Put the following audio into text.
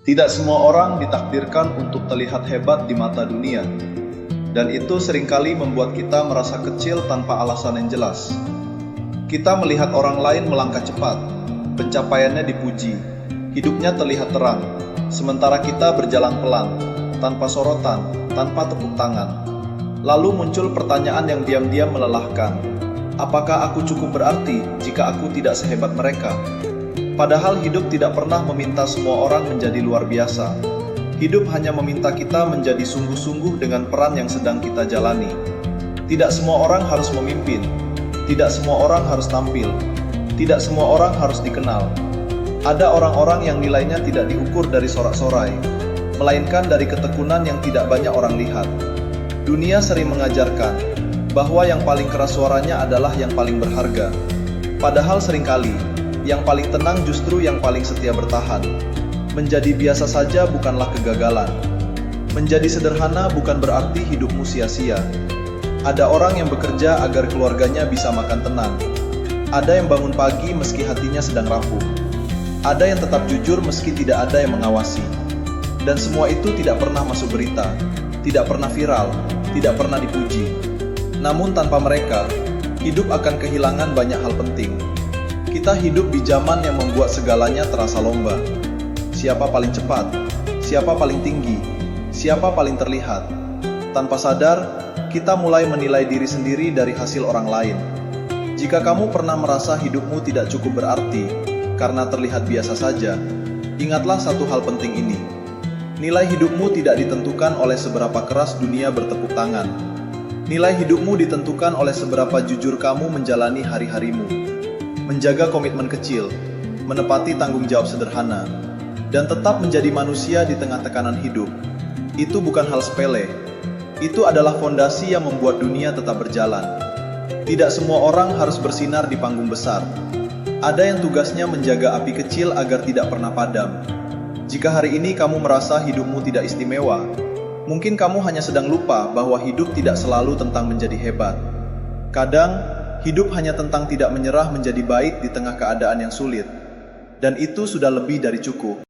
Tidak semua orang ditakdirkan untuk terlihat hebat di mata dunia, dan itu seringkali membuat kita merasa kecil tanpa alasan yang jelas. Kita melihat orang lain melangkah cepat, pencapaiannya dipuji, hidupnya terlihat terang, sementara kita berjalan pelan, tanpa sorotan, tanpa tepuk tangan. Lalu muncul pertanyaan yang diam-diam melelahkan. Apakah aku cukup berarti jika aku tidak sehebat mereka? Padahal hidup tidak pernah meminta semua orang menjadi luar biasa. Hidup hanya meminta kita menjadi sungguh-sungguh dengan peran yang sedang kita jalani. Tidak semua orang harus memimpin, tidak semua orang harus tampil, tidak semua orang harus dikenal. Ada orang-orang yang nilainya tidak diukur dari sorak-sorai, melainkan dari ketekunan yang tidak banyak orang lihat. Dunia sering mengajarkan bahwa yang paling keras suaranya adalah yang paling berharga. Padahal seringkali yang paling tenang justru yang paling setia bertahan. Menjadi biasa saja bukanlah kegagalan. Menjadi sederhana bukan berarti hidupmu sia-sia. Ada orang yang bekerja agar keluarganya bisa makan tenang. Ada yang bangun pagi meski hatinya sedang rapuh. Ada yang tetap jujur meski tidak ada yang mengawasi. Dan semua itu tidak pernah masuk berita, tidak pernah viral, tidak pernah dipuji. Namun tanpa mereka, hidup akan kehilangan banyak hal penting. Kita hidup di zaman yang membuat segalanya terasa lomba. Siapa paling cepat? Siapa paling tinggi? Siapa paling terlihat? Tanpa sadar, kita mulai menilai diri sendiri dari hasil orang lain. Jika kamu pernah merasa hidupmu tidak cukup berarti karena terlihat biasa saja, ingatlah satu hal penting ini. Nilai hidupmu tidak ditentukan oleh seberapa keras dunia bertepuk tangan. Nilai hidupmu ditentukan oleh seberapa jujur kamu menjalani hari-harimu. Menjaga komitmen kecil, menepati tanggung jawab sederhana, dan tetap menjadi manusia di tengah tekanan hidup. Itu bukan hal sepele. Itu adalah fondasi yang membuat dunia tetap berjalan. Tidak semua orang harus bersinar di panggung besar. Ada yang tugasnya menjaga api kecil agar tidak pernah padam. Jika hari ini kamu merasa hidupmu tidak istimewa, mungkin kamu hanya sedang lupa bahwa hidup tidak selalu tentang menjadi hebat. Kadang, hidup hanya tentang tidak menyerah menjadi baik di tengah keadaan yang sulit. Dan itu sudah lebih dari cukup.